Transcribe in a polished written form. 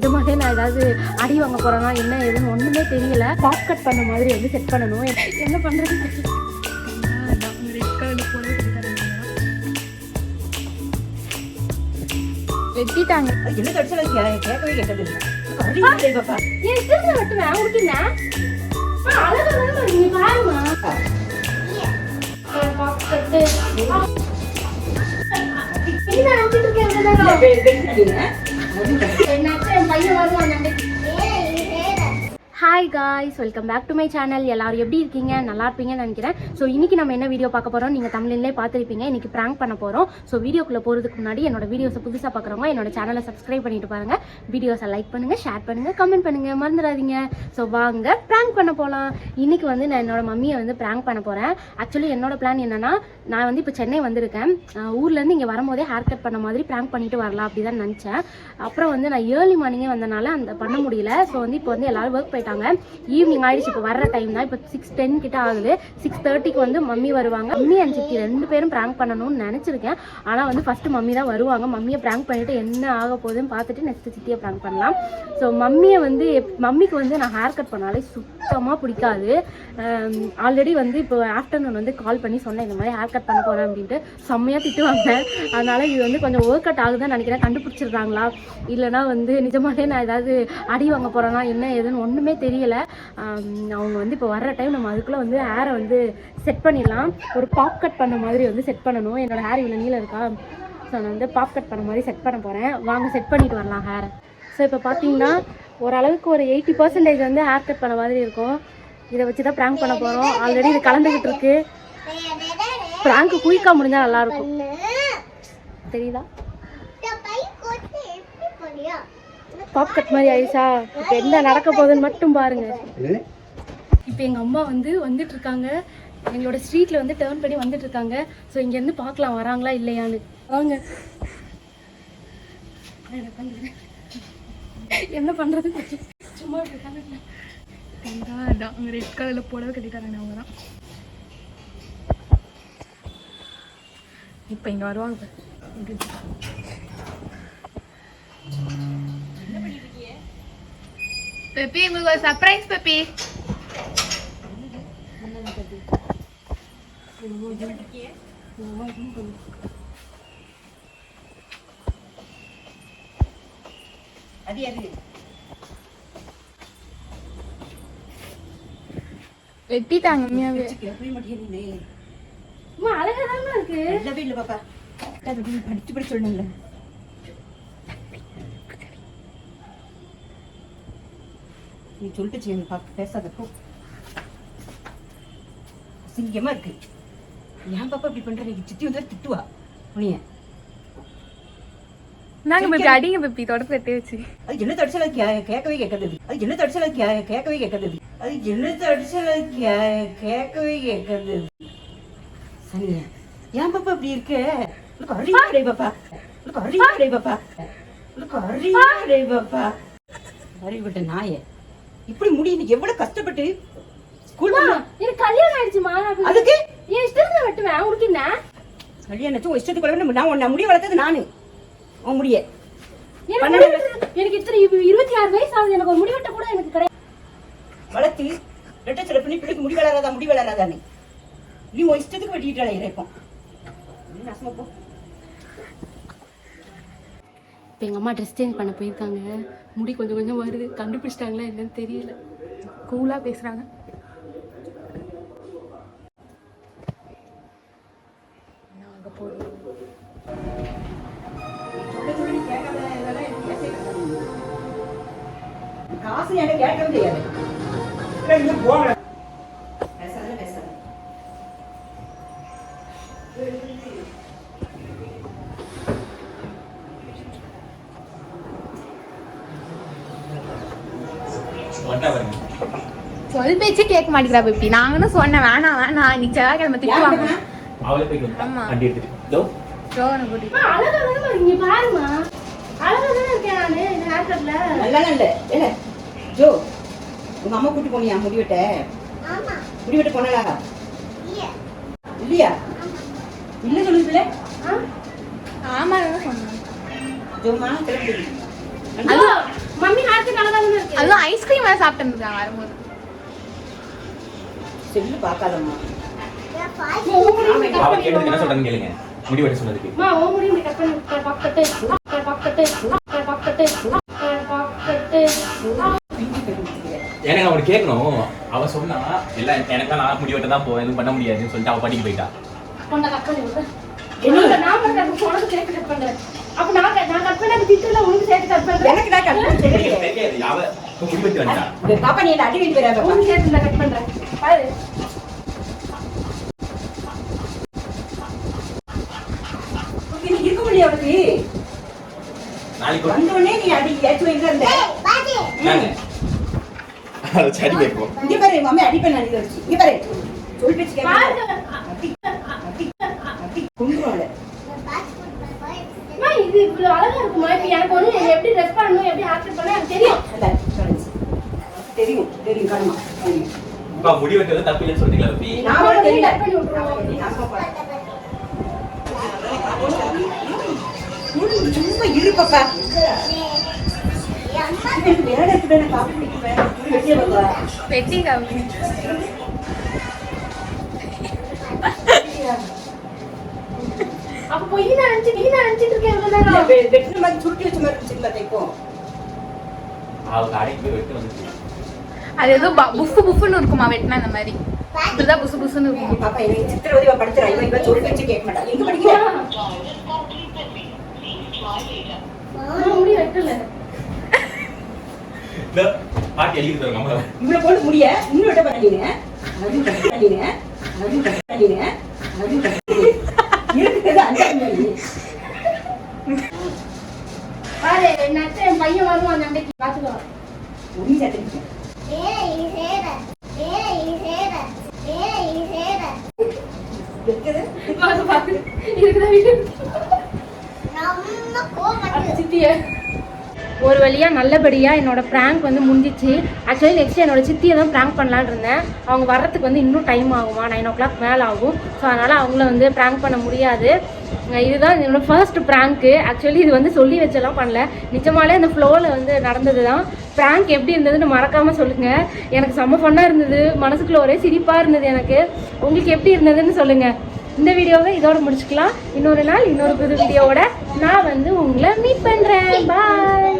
நிஜமாவே நான் ஏதாவது அடி வாங்க போறேன்னா என்ன ஏதுன்னு ஒண்ணுமே தெரியல. பாப் கட் பண்ண மாதிரி வந்து செட் பண்ணணும். என்ன பண்றது? வெட்டிட்டாங்க. என்ன கட்சியில கேட்கவே கேட்டது இல்லை. வெட்டுவேன் உடுக்கிங்க. அழகா நீங்க பாருமா. பாப் கட் என்ன நினைச்சிட்டு இருக்கீங்க? Hi guys, welcome back to my channel. எல்லாரும் எப்படி இருக்கீங்க? நல்லா இருப்பீங்கன்னு நினைக்கிறேன். ஸோ இன்றைக்கி நம்ம என்ன வீடியோ பார்க்க போகிறோம் நீங்கள் தமிழ்லேயே பார்த்துருப்பீங்க. இன்றைக்கி ப்ராங்க் பண்ண போகிறோம். ஸோ வீடியோக்குள்ளே போகிறதுக்கு முன்னாடி என்னோட வீடியோஸை புதுசாக பார்க்குறவங்க என்னோட சேனலை சப்ஸ்கிரைப் பண்ணிட்டு பாருங்கள். வீடியோஸை லைக் பண்ணுங்கள், ஷேர் பண்ணுங்கள், கமெண்ட் பண்ணுங்கள், மறந்துடாதீங்க. ஸோ வாங்க ப்ராங்க் பண்ண போகலாம். இன்றைக்கி வந்து நான் என்னோட மம்மியை வந்து ப்ராங்க் பண்ண போகிறேன். ஆக்சுவலி என்னோட பிளான் என்னென்னா, நான் வந்து இப்போ சென்னை வந்திருக்கேன். ஊர்லேருந்து இங்கே வரும்போதே ஹேர் கட் பண்ண மாதிரி ப்ராங்க் பண்ணிட்டு வரலாம் அப்படி தான் நினச்சேன். அப்புறம் வந்து நான் ஏர்லி மார்னிங்கே வந்தனால அந்த பண்ண முடியல. ஸோ வந்து இப்போ வந்து எல்லோரும் ஒர்க் போயிட்டாங்க. ஈவினிங் ஆயிடுச்சு. இப்போ வர்ற டைம் தான். இப்போ 6:10 கிட்ட ஆகுது. 6:30க்கு வந்து மம்மி வருவாங்க. மம்மி அண்ட் சித்தி ரெண்டு பேரும் ப்ராங்க் பண்ணணும்னு நினச்சிருக்கேன். ஆனால் வந்து ஃபஸ்ட்டு மம்மி தான் வருவாங்க. மம்மியை ப்ராங்க் பண்ணிவிட்டு என்ன ஆக போகுதுன்னு பார்த்துட்டு நெக்ஸ்ட்டு சித்தியை ப்ராங்க் பண்ணலாம். ஸோ மம்மிக்கு வந்து நான் ஹேர் கட் பண்ணாலே சுத்தமாக பிடிக்காது. ஆல்ரெடி வந்து இப்போ ஆஃப்டர்நூன் வந்து கால் பண்ணி சொன்னேன் இந்த மாதிரி ஹேர் கட் பண்ண போகிறேன் அப்படின்ட்டு. செம்மையாக திட்டுவாங்க. அதனால் இது வந்து கொஞ்சம் ஒர்க் அவுட் ஆகுதுன்னு நினைக்கிறேன். கண்டுபிடிச்சிருக்காங்களா இல்லைனா வந்து நிஜமாவே நான் ஏதாவது அடி வாங்க போகிறேன்னா என்ன ஏதுன்னு ஒன்றுமே தெரியல. அவங்க வந்து இப்போ வர்ற டைம் நம்ம அதுக்குள்ளே வந்து ஹேரை வந்து செட் பண்ணிடலாம். ஒரு பாப் கட் பண்ண மாதிரி வந்து செட் பண்ணணும். என்னோடய ஹேர் இவ்வளோ நீளம் இருக்கா. ஸோ நான் வந்து பாப் கட் பண்ண மாதிரி செட் பண்ண போகிறேன். வாங்க செட் பண்ணிட்டு வரலாம் ஹேரை. ஸோ இப்போ பார்த்தீங்கன்னா ஓரளவுக்கு ஒரு 80% வந்து ஹேர் கட் பண்ண மாதிரி இருக்கும். இதை வச்சு தான் ப்ராங்க் பண்ண போகிறோம். ஆல்ரெடி இது கலந்துக்கிட்டு இருக்கு. ப்ராங்க் குயிக்காக முடிஞ்சால் நல்லாயிருக்கும். தெரியுதா? பாப் கட் மாதிரி ஆயிடுச்சா? இப்போ என்ன நடக்க போகுதுன்னு மட்டும் பாருங்க. இப்போ எங்கள் அம்மா வந்து வந்துட்டு இருக்காங்க. எங்களோட ஸ்ட்ரீட்ல வந்து டேர்ன் பண்ணி வந்துட்டு இருக்காங்க. ஸோ இங்கேருந்து பார்க்கலாம் வராங்களா இல்லையான்னு. வாங்க. என்ன பண்றது? சும்மா அவங்க ரெட் கலர்ல புடவை கட்டிட்டாங்க. அவங்க தான் இப்போ இங்கே வருவாங்க. பெப்பி, உங்களுக்கு ஒரு சர்ப்ரைஸ் பெப்பி. வெட்டிட்டாங்க. அழகாதான் இருக்கு. இல்ல பாப்பா, படிச்சு படிச்சு சொல்லணும்ல. நீ சொல்லிட்டு பேசாதப்போ சிங்கமா இருக்கு. ஏன் பாப்பா இப்படி பண்ற? நீ சித்தி வந்து திட்டுவா உனிய. நாங்க பெப்பி அடிங்க பெப்பி தொடர்ந்து வெட்டி வச்சு. அது என்ன தடிச்சல கேட்கவே கேட்காது. அது என்ன தடிச்சல கேட்கவே கேட்காது. அது என்ன தடிச்சல கேட்கவே கேட்காது. சரியா? ஏன் பாப்பா இப்படி இருக்க? உனக்கு அறிவுடே பாப்பா. உனக்கு அறிவுடே பாப்பா. உனக்கு அறிவுடே பாப்பா. அறிவுட்ட நாயே. இப்படி முடி இன்னைக்கு எவ்வளவு கஷ்டப்பட்டு ஸ்கூல் எனக்கு கல்யாணம் ஆயிடுச்சுமா. அதுக்கு ஏன் இஷ்டத்துக்கு வெட்டுவேன் உனக்கு என்ன? கல்யாணம் ஆச்சு இஷ்டத்துக்கு. நான் உன்னை முடி வளர்த்தது நானு. உன் முடிய எனக்கு இத்தனை 26 வயசு ஆகுது. எனக்கு ஒரு முடி வெட்ட கூட எனக்கு கிடையாது. வளர்த்து ரெட்டை சில பண்ணி பிள்ளைக்கு முடி வளராதா முடி வளராதான்னு நீ உன் இஷ்டத்துக்கு வெட்டிட்டாளே இறைப்போம். இப்போ எங்கள் அம்மா ட்ரெஸ் சேஞ்ச் பண்ண போயிருக்காங்க. முடி கொஞ்சம் கொஞ்சம் வருது. கண்டுபிடிச்சிட்டாங்களா என்னன்னு தெரியல. கூலாக பேசுகிறாங்க. அங்கே போதும். காசு எனக்கு கேட்க முடியாது. பேசாத பேசாத. சொல் பேச்சு கேட்க மாட்டேங்கிறா பெப்பி. நாங்களும் சொன்னேன் வேணாம் வேணாம் இன்னைக்கு செவ்வாய்க்கிழமை திட்டுவாங்க. ஆமா பாருமா அழகாதான் இருக்கேன் நானு இந்த ஹேர் கட்ல. நல்லா இல்ல இல்ல ஜோ, உங்க அம்மா கூட்டி போனியா முடிவெட்ட? முடிவெட்ட போனலா? இல்லையா? இல்ல சொல்லுதுல. ஆமா தான் சொன்னேன். ஜோமா கிளம்பி. ஹலோ மம்மி அதுவும் ஐஸ்கிரீம் வேற சாப்பிட்டு இருக்காங்க வரும்போது. செல்லு பார்க்காதம்மா. அவ கேட்டதுக்கு என்ன சொல்றான்னு கேளுங்க. முடி வெட்ட சொன்னதுக்கு. அம்மா ஓ முடி இப்படி கட் பண்ணி பக்கட்டு பக்கட்டு பக்கட்டு பக்கட்டு. எனக்கு அவன் கேட்கணும். அவ சொன்னா இல்ல எனக்கு நான் முடி வெட்ட தான் போவேன், எதுவும் பண்ண முடியாதுன்னு சொல்லிட்டு அவ படிக்க போயிட்டா. கொண்ட கட் பண்ணி விடு. நான் பண்றேன், உனக்கு சேர்த்து கட் பண்றேன். அப்ப நான் கட் பண்ண திட்டுல உனக்கு சேர்த்து கட் பண்றேன். எனக்கு தான் கட் பண்ண தெரியாது. தெரியாது. அவ முடி வெட்டி வந்தா. பாப்பா நீ அடி வெட்டி வராத. உனக்கு சேர்த்து நான் கட் பண்றேன். பாரு. நீ இருக்க முடியாது அவளுக்கு. நாளைக்கு வந்தோடனே நீ அடி ஏச்சு வைங்க இருந்த. நாங்க அது சரி வைப்போம். இங்க பாரு எங்க அம்மா அடி பண்ண அடி வச்சு. இங்க பாரு. சொல் பேச்சு கேட்க. குங்குறோல. அம்மா இது இவ்வளவு அழகா இருக்குமா? இப்ப எனக்கு வந்து எப்படி ட்ரெஸ் பண்ணணும், எப்படி ஆக்ட் பண்ணணும் எனக்கு தெரியும். தெரியும் தெரியும் காணுமா தெரியும். அப்பா முடி வெட்டது தப்பு இல்லைன்னு சொன்னீங்களா ரவி? நான் கூட தெரியல. கட் பண்ணி விட்டுருவோம். சும்மா இரு பாப்பா. வேற இடத்துல நான் காப்பி குடிக்குவேன். வெட்டிய பாப்பா. வெட்டி காமி. அப்ப போய் நான் நினைச்சிட்டு இருக்கேன் இவ்வளவு நேரம். வெட்டின மாதிரி சுருட்டி வச்ச மாதிரி இருந்துச்சுல்ல தைக்கும். அவ கடைக்கு போய் வெட்டு வந்துச்சு. அது ஏதோ புஃபு புஃபுன்னு இருக்குமா வெட்டினா இந்த மாதிரி. இப்படிதான் புசு புசுன்னு இருக்கும். பாப்பா எனக்கு சித்திரவதை படிச்சிரா. இவன் சொல் பேச்சு கேட்க மாட்டா. எங்க படிக்கிற? முடி வெட்டல. இந்த பாட்டி எழுதி தருங்க அம்மா. இவ்வளவு போட்டு முடிய இன்னும் விட்ட பண்ணீங்க. அதுவும் கட்டீங்க. அதுவும் கட்டீங்க. அதுவும் கட்டீங்க. இருக்குது அஞ்சாவது. பாரு நட்டு என் பையன் வருவான் அந்த அன்னைக்கு பாத்துக்கோ. ஒண்ணு சேர்த்துக்கிட்டேன். இருக்குது. பாத்து பாத்து இருக்குதா வீட்டு சித்திய. ஒரு வழியாக நல்லபடியாக என்னோட ப்ராங்க் வந்து முடிஞ்சிச்சு. ஆக்சுவலி நெக்ஸ்ட் என்னோட சித்தியை தான் ப்ராங்க் பண்ணலான்னு இருந்தேன். அவங்க வர்றதுக்கு வந்து இன்னும் டைம் ஆகுமா, 9 o'clock மேலே ஆகும். ஸோ அதனால் அவங்கள வந்து ப்ராங்க் பண்ண முடியாது. இதுதான் என்னோடய ஃபர்ஸ்ட் ப்ராங்க்கு. ஆக்சுவலி இது வந்து சொல்லி வச்செல்லாம் பண்ணல, நிஜமாலே அந்த ஃப்ளோவில் வந்து நடந்தது தான். ப்ராங்க் எப்படி இருந்ததுன்னு மறக்காமல் சொல்லுங்கள். எனக்கு செம்ம ஃபன்னாக இருந்தது, மனசுக்குள்ள ஒரே சிரிப்பாக இருந்தது எனக்கு. உங்களுக்கு எப்படி இருந்ததுன்னு சொல்லுங்கள். இந்த வீடியோவை இதோட முடிச்சுக்கலாம். இன்னொரு நாள் இன்னொரு புது வீடியோவோட நான் வந்து உங்களை மீட் பண்ணுறேன். பாய்.